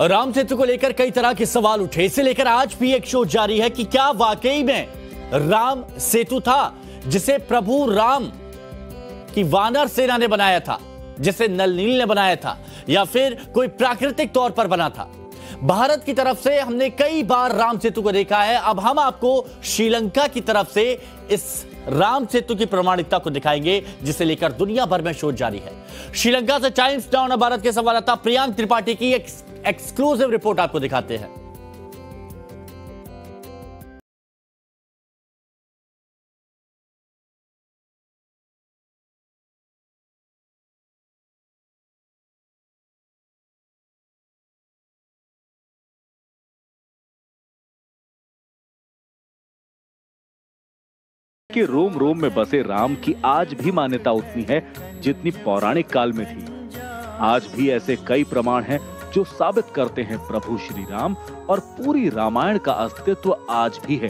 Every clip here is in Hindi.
राम सेतु को लेकर कई तरह के सवाल उठे। इसे लेकर आज भी एक शोध जारी है कि क्या वाकई में राम सेतु था जिसे प्रभु राम की वानर सेना ने बनाया था, जिसे नल नील ने बनाया था, या फिर कोई प्राकृतिक तौर पर बना था। भारत की तरफ से हमने कई बार राम सेतु को देखा है। अब हम आपको श्रीलंका की तरफ से इस राम सेतु की प्रामाणिकता को दिखाएंगे, जिसे लेकर दुनिया भर में शोध जारी है। श्रीलंका से टाइम्स नाउ भारत के संवाददाता प्रियांक त्रिपाठी की एक एक्सक्लूसिव रिपोर्ट आपको दिखाते हैं। कि रोम रोम में बसे राम की आज भी मान्यता उतनी है जितनी पौराणिक काल में थी। आज भी ऐसे कई प्रमाण हैं जो साबित करते हैं प्रभु श्री राम और पूरी रामायण का अस्तित्व आज भी है।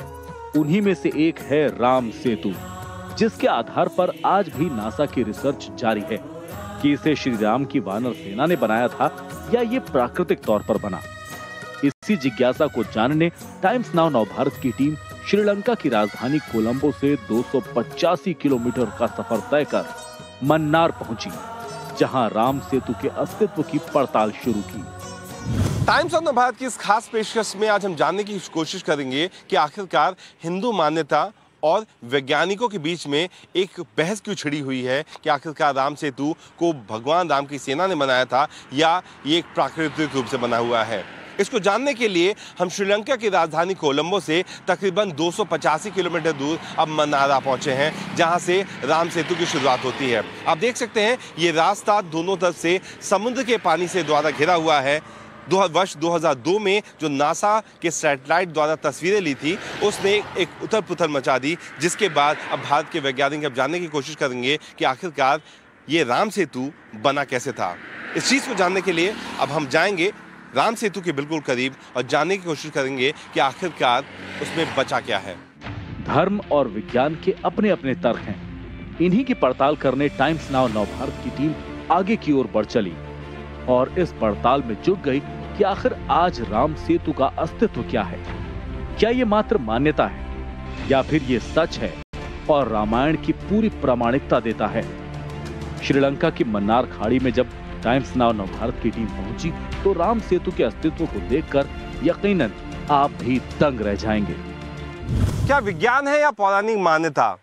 उन्हीं में से एक है राम सेतु, जिसके आधार पर आज भी नासा की रिसर्च जारी है कि इसे श्री राम की वानर सेना ने बनाया था या ये प्राकृतिक तौर पर बना। इसी जिज्ञासा को जानने टाइम्स नाउ नवभारत की टीम श्रीलंका की राजधानी कोलंबो से 285 किलोमीटर का सफर तय कर मन्नार पहुंची, जहां राम सेतु के अस्तित्व की पड़ताल शुरू की। टाइम्स ऑफ भारत की इस खास पेशकश में आज हम जानने की कोशिश करेंगे कि आखिरकार हिंदू मान्यता और वैज्ञानिकों के बीच में एक बहस क्यों छिड़ी हुई है कि आखिरकार राम सेतु को भगवान राम की सेना ने बनाया था या ये एक प्राकृतिक रूप से बना हुआ है। इसको जानने के लिए हम श्रीलंका की राजधानी कोलंबो से तकरीबन 285 किलोमीटर दूर अब मन्नारा पहुंचे हैं, जहां से राम सेतु की शुरुआत होती है। आप देख सकते हैं ये रास्ता दोनों तरफ से समुद्र के पानी से द्वारा घिरा हुआ है। वर्ष 2002 में जो नासा के सैटेलाइट द्वारा तस्वीरें ली थी, उसने एक उथल पुथल मचा दी, जिसके बाद अब भारत के वैज्ञानिक अब जानने की कोशिश करेंगे कि आखिरकार ये राम सेतु बना कैसे था। इस चीज़ को जानने के लिए अब हम जाएंगे राम सेतु के बिल्कुल करीब और जानने की कोशिश करेंगे कि आखिरकार उसमें बचा क्या है। धर्म और विज्ञान के अपने अपने तर्क हैं। इन्हीं की पड़ताल करने टाइम्स नाउ नवभारत की टीम आगे की ओर बढ़ चली और इस पड़ताल में जुट गई कि आखिर आज राम सेतु का अस्तित्व क्या है। क्या ये मात्र मान्यता है या फिर ये सच है और रामायण की पूरी प्रामाणिकता देता है। श्रीलंका की मन्नार खाड़ी में जब टाइम्स नाउ नवभारत की टीम पहुंची तो राम सेतु के अस्तित्व को देखकर यकीनन आप भी दंग रह जाएंगे। क्या विज्ञान है या पौराणिक मान्यता?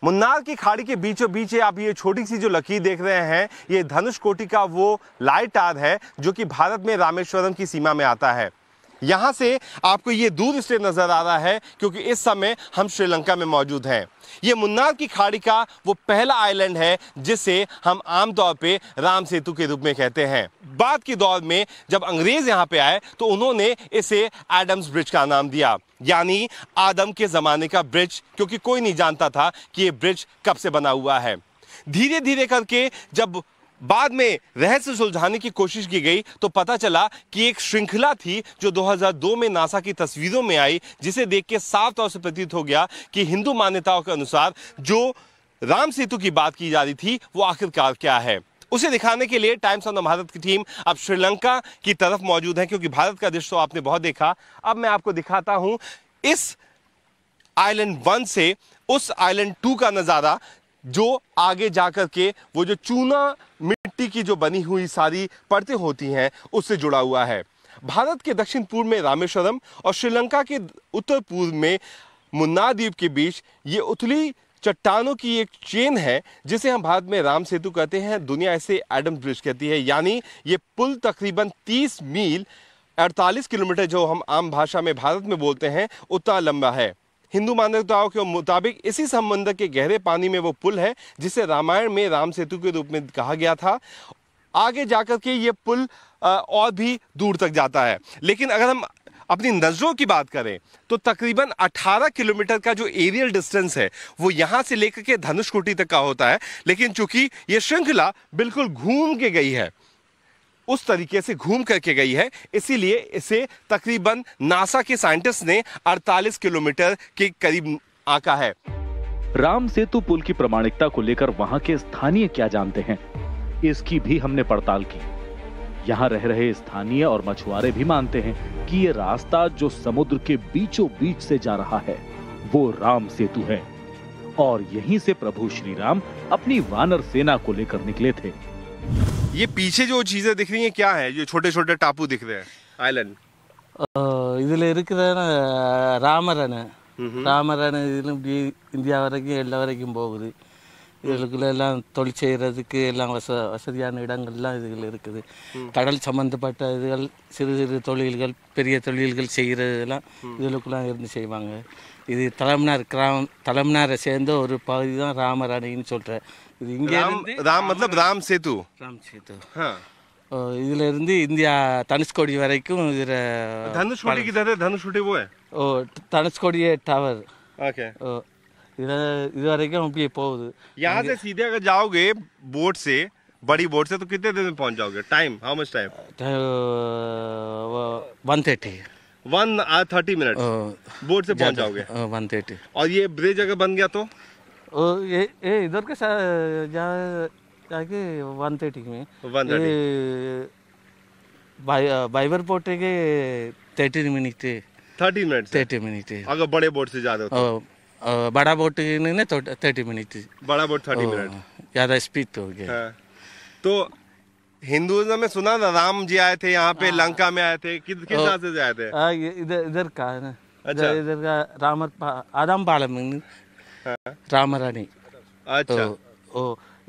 मुन्नार की खाड़ी के बीचों बीच आप ये छोटी सी जो लकीर देख रहे हैं, ये धनुषकोटि का वो लाइट टार है जो कि भारत में रामेश्वरम की सीमा में आता है। यहाँ से आपको ये दूर इसलिए नजर आ रहा है क्योंकि इस समय हम श्रीलंका में मौजूद हैं। ये मुन्नार की खाड़ी का वो पहला आइलैंड है जिसे हम आमतौर पे राम सेतु के रूप में कहते हैं। बाद के दौर में जब अंग्रेज यहाँ पे आए तो उन्होंने इसे एडम्स ब्रिज का नाम दिया, यानी आदम के जमाने का ब्रिज, क्योंकि कोई नहीं जानता था कि ये ब्रिज कब से बना हुआ है। धीरे धीरे करके जब बाद में रहस्य सुलझाने की कोशिश की गई तो पता चला कि एक श्रृंखला थी जो 2002 में नासा की तस्वीरों में आई, जिसे देख के साफ तौर से प्रतीत हो गया कि हिंदू मान्यताओं के अनुसार जो राम सेतु की बात की जा रही थी वो आखिरकार क्या है। उसे दिखाने के लिए टाइम्स ऑफ भारत की टीम अब श्रीलंका की तरफ मौजूद है, क्योंकि भारत का दृश्य तो आपने बहुत देखा। अब मैं आपको दिखाता हूं इस आइलैंड 1 से उस आइलैंड 2 का नजारा, जो आगे जाकर के वो जो चूना मिट्टी की जो बनी हुई सारी परतें होती हैं उससे जुड़ा हुआ है। भारत के दक्षिण पूर्व में रामेश्वरम और श्रीलंका के उत्तर पूर्व में मुन्नार द्वीप के बीच ये उथली चट्टानों की एक चेन है जिसे हम भारत में राम सेतु कहते हैं, दुनिया इसे एडम ब्रिज कहती है। यानी ये पुल तकरीबन 30 मील 48 किलोमीटर, जो हम आम भाषा में भारत में बोलते हैं, उतना लंबा है। हिंदू मान्यताओं के मुताबिक इसी समंदर के गहरे पानी में वो पुल है जिसे रामायण में राम सेतु के रूप में कहा गया था। आगे जाकर के ये पुल और भी दूर तक जाता है, लेकिन अगर हम अपनी नजरों की बात करें तो तकरीबन 18 किलोमीटर का जो एरियल डिस्टेंस है वो यहाँ से लेकर के धनुषकोटि तक का होता है। लेकिन चूंकि ये श्रृंखला बिल्कुल घूम के गई है, उस तरीके से घूम करके गई है, इसीलिए इसे तकरीबन नासा के साइंटिस्ट ने 48 किलोमीटर के करीब आंका है। राम सेतु पुल की प्रामाणिकता को लेकर वहां के स्थानीय क्या जानते हैं, इसकी भी हमने पड़ताल की। यहाँ रह रहे स्थानीय और मछुआरे भी मानते हैं कि ये रास्ता जो समुद्र के बीचों बीच से जा रहा है वो राम सेतु है और यहीं से प्रभु श्री राम अपनी वानर सेना को लेकर निकले थे। ये पीछे जो चीजें दिख रही हैं क्या है? जो छोटे छोटे टापू दिख रहे हैं, आइलैंड, இதில் இருக்கிற ராமரணை ராமரணை இதில் இப்படி இந்தியா வரைக்கும் எல்லா வரைக்கும் போகுது. இதுக்குள்ள எல்லாம் தொழில் செய்கிறதுக்கு எல்லாம் வசதியான இடங்கள்லாம் இதுகள் இருக்குது. கடல் சம்மந்தப்பட்ட இதுகள், சிறு சிறு தொழில்கள், பெரிய தொழில்கள் செய்கிறதெல்லாம் இதுகளுக்குலாம் இருந்து செய்வாங்க. இது தலைமன்னாரை சேர்ந்த ஒரு பகுதி தான் ராமரணைன்னு சொல்கிறேன். இது இங்கே ராம் சேது இதுல இருந்து இந்தியா தனுஷ்கோடி வரைக்கும் இதுல धनुषकोटी किधर है? धनुषकोटी वो है? ओ धनुषकोडी टावर। ओके। இது वரைக்கும் அப்படியே போகுது। यहाँ से सीधे अगर जाओगे बोट से, बड़ी बोट से, तो कितने दिन में पहुंच जाओगे? Time, how much time? 130 minute boat से पहुंच जाओगे। 130। और ये ब्रिज अगर बन गया तो ये इधर के जाके 130 में 130 बाइबर पोर्ट के 30 मिनट अगर बड़े बोट से ज्यादा हो बड़ा बोट ने तो 30 मिनट, बड़ा बोट 30 मिनट ज्यादा स्पीड हो गया। तो हिंदुइज्म में सुना ना, राम जी आए थे यहाँ पे, लंका में आए थे, किस रास्ते से आए थे? इधर का है ना। अच्छा। इधर का आदम पालम ராமராணி। अच्छा।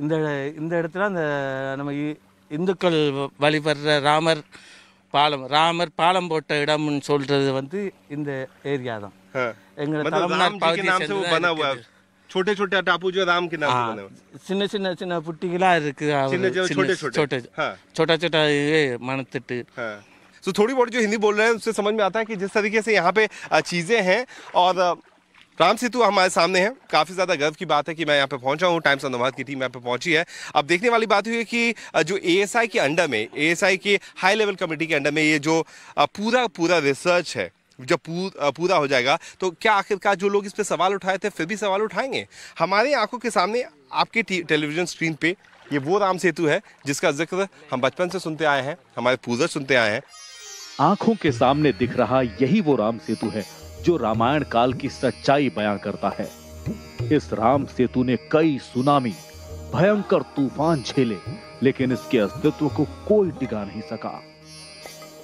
இந்த இடத்துல அந்த நம்ம இந்துக்கள் வழிபடுற ராமர் பாலம் போட்ட இடம்னு சொல்றது வந்து இந்த ஏரியா தான்। எங்க राम जी के नाम से वो बना हुआ है, छोटे छोटे टापू जो राम के नाम से बने हुए, சின்ன சின்ன சின்ன புட்டிகளா இருக்கு, छोटा छोटा மணத்திட்டு। तो थोड़ी बहुत जो हिंदी बोल रहे हैं उससे समझ में आता है कि जिस तरीके से यहाँ पे चीजें हैं। और राम सेतु हमारे सामने है। काफ़ी ज़्यादा गर्व की बात है कि मैं यहाँ पे पहुँचा हूँ, टाइम्स ऑफ नवाद की टीम यहाँ पे पहुँची है। अब देखने वाली बात हुई है कि जो एएसआई के अंडर में, एएसआई के हाई लेवल कमेटी के अंडर में ये जो पूरा रिसर्च है, जब पूरा हो जाएगा तो क्या आखिरकार जो लोग इस पे सवाल उठाए थे फिर भी सवाल उठाएंगे। हमारी आंखों के सामने आपके टेलीविजन स्क्रीन पे ये वो राम सेतु है जिसका जिक्र हम बचपन से सुनते आए हैं, हमारे पूर्वज सुनते आए हैं। आंखों के सामने दिख रहा यही वो राम सेतु है जो रामायण काल की सच्चाई बयां करता है। इस राम सेतु ने कई सुनामी, भयंकर तूफान झेले, लेकिन इसके अस्तित्व को कोई टिका नहीं सका।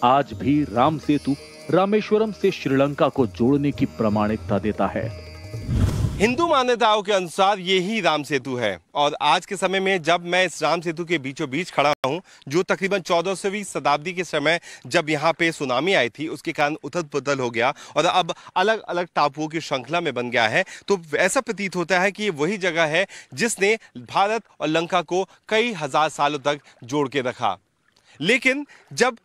आज भी राम सेतु रामेश्वरम से श्रीलंका को जोड़ने की प्रामाणिकता देता है। हिंदू मान्यताओं के अनुसार यही राम सेतु है। और आज के समय में जब मैं इस राम सेतु के बीचों बीच खड़ा हूं, जो तकरीबन 14वीं शताब्दी के समय जब यहाँ पे सुनामी आई थी उसके कारण उथल पुथल हो गया और अब अलग अलग टापुओं की श्रृंखला में बन गया है, तो ऐसा प्रतीत होता है कि ये वही जगह है जिसने भारत और लंका को कई हजार सालों तक जोड़ के रखा। लेकिन जब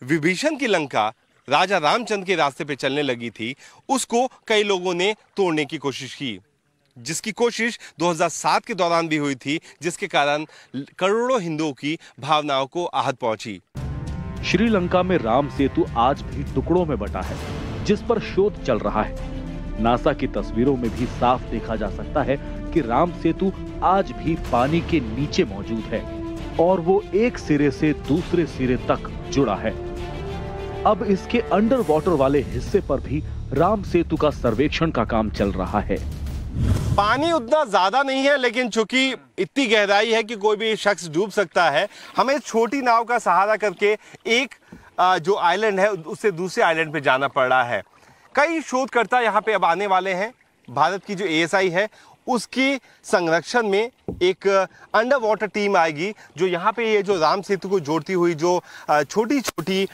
विभीषण की लंका राजा रामचंद्र के रास्ते पे चलने लगी थी, उसको कई लोगों ने तोड़ने की कोशिश की, जिसकी कोशिश 2007 के दौरान भी हुई थी, जिसके कारण करोड़ों हिंदुओं की भावनाओं को आहत पहुंची। श्रीलंका में राम सेतु आज भी टुकड़ों में बटा है, जिस पर शोध चल रहा है। नासा की तस्वीरों में भी साफ देखा जा सकता है कि राम सेतु आज भी पानी के नीचे मौजूद है और वो एक सिरे से दूसरे सिरे तक जुड़ा है। अब इसके अंडर वाटर वाले हिस्से पर भी राम सेतु का सर्वेक्षण का काम चल रहा है। पानी उतना ज्यादा नहीं है, लेकिन चूंकि इतनी गहराई है कि कोई भी शख्स डूब सकता है, हमें छोटी नाव का सहारा करके एक जो आइलैंड है उससे दूसरे आइलैंड पे जाना पड़ रहा है। कई शोधकर्ता यहाँ पे अब आने वाले हैं। भारत की जो एएसआई है उसकी संरक्षण में एक अंडर वाटर टीम आएगी, जो यहाँ पे ये जो राम सेतु को जोड़ती हुई जो छोटे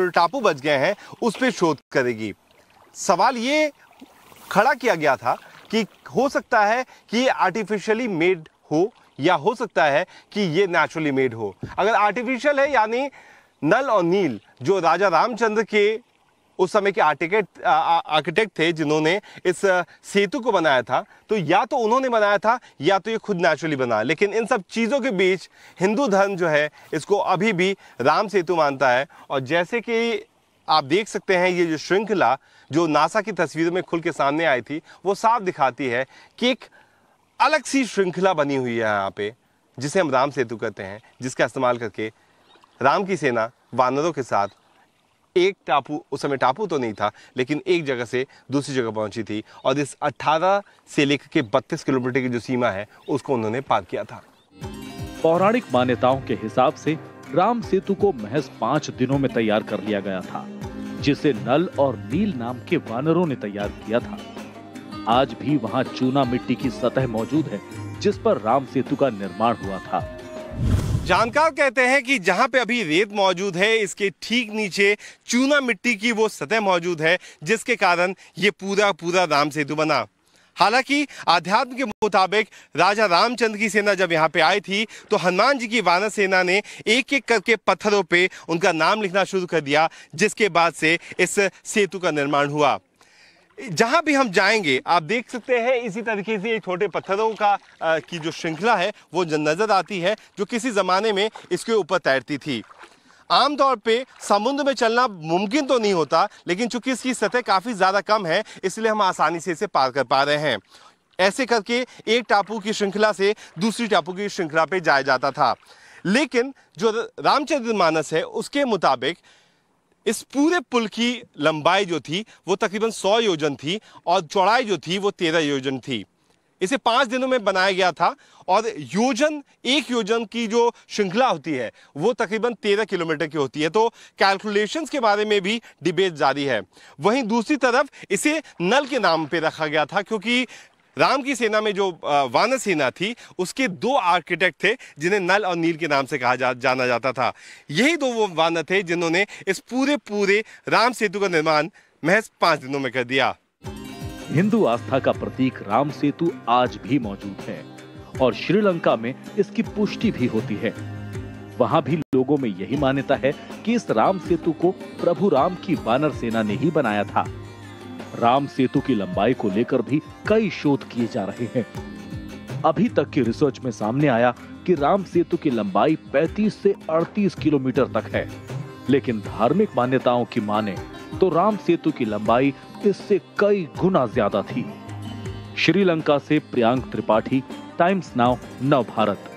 टापू बच गए हैं उस पर शोध करेगी। सवाल ये खड़ा किया गया था कि हो सकता है कि ये आर्टिफिशियली मेड हो या हो सकता है कि ये नेचुरली मेड हो। अगर आर्टिफिशियल है यानी नल और नील जो राजा रामचंद्र के उस समय के आर्किटेक्ट थे जिन्होंने इस सेतु को बनाया था, तो या तो उन्होंने बनाया था या तो ये खुद नेचुरली बना। लेकिन इन सब चीज़ों के बीच हिंदू धर्म जो है इसको अभी भी राम सेतु मानता है। और जैसे कि आप देख सकते हैं, ये जो श्रृंखला जो नासा की तस्वीरों में खुल के सामने आई थी वो साफ दिखाती है कि एक अलग सी श्रृंखला बनी हुई है यहाँ पे, जिसे हम राम सेतु कहते हैं, जिसका इस्तेमाल करके राम की सेना वानरों के साथ एक टापू, उस समय टापू तो नहीं था, लेकिन एक जगह से दूसरी जगह पहुंची थी और इस 18 से लेकर के 32 किलोमीटर की जो सीमा है उसको उन्होंने पार किया था। पौराणिक मान्यताओं के हिसाब से राम सेतु को महज 5 दिनों में तैयार कर लिया गया था, जिसे नल और नील नाम के वानरों ने तैयार किया था। आज भी वहां चूना मिट्टी की सतह मौजूद है जिस पर राम सेतु का निर्माण हुआ था। जानकार कहते हैं कि जहां पे अभी रेत मौजूद है, इसके ठीक नीचे चूना मिट्टी की वो सतह मौजूद है, जिसके कारण ये पूरा राम सेतु बना। हालांकि आध्यात्म के मुताबिक राजा रामचंद्र की सेना जब यहाँ पे आई थी तो हनुमान जी की वानर सेना ने एक एक करके पत्थरों पे उनका नाम लिखना शुरू कर दिया, जिसके बाद से इस सेतु का निर्माण हुआ। जहां भी हम जाएंगे आप देख सकते हैं इसी तरीके से छोटे पत्थरों की जो श्रृंखला है वो नजर आती है, जो किसी जमाने में इसके ऊपर तैरती थी। आमतौर पे समुद्र में चलना मुमकिन तो नहीं होता, लेकिन चूंकि इसकी सतह काफी ज्यादा कम है इसलिए हम आसानी से इसे पार कर पा रहे हैं। ऐसे करके एक टापू की श्रृंखला से दूसरी टापू की श्रृंखला पे जाया जाता था। लेकिन जो रामचरितमानस है उसके मुताबिक इस पूरे पुल की लंबाई जो थी वो तकरीबन 100 योजन थी और चौड़ाई जो थी वो 13 योजन थी। इसे 5 दिनों में बनाया गया था और एक योजन की जो श्रृंखला होती है वो तकरीबन 13 किलोमीटर की होती है। तो कैलकुलेशंस के बारे में भी डिबेट जारी है। वहीं दूसरी तरफ इसे नल के नाम पे रखा गया था, क्योंकि राम की सेना में जो वानर सेना थी उसके 2 आर्किटेक्ट थे जिन्हें नल और नील के नाम से जाना जाता था। यही 2 वो वानर थे जिन्होंने इस पूरे राम सेतु का निर्माण महज 5 दिनों में कर दिया। हिंदू आस्था का प्रतीक राम सेतु आज भी मौजूद है और श्रीलंका में इसकी पुष्टि भी होती है। वहां भी लोगों में यही मान्यता है कि इस राम सेतु को प्रभु राम की वानर सेना ने ही बनाया था। राम सेतु की लंबाई को लेकर भी कई शोध किए जा रहे हैं। अभी तक की रिसर्च में सामने आया कि राम सेतु की लंबाई 35 से 38 किलोमीटर तक है, लेकिन धार्मिक मान्यताओं की माने तो राम सेतु की लंबाई इससे कई गुना ज्यादा थी। श्रीलंका से प्रियांक त्रिपाठी, टाइम्स नाउ, नव भारत।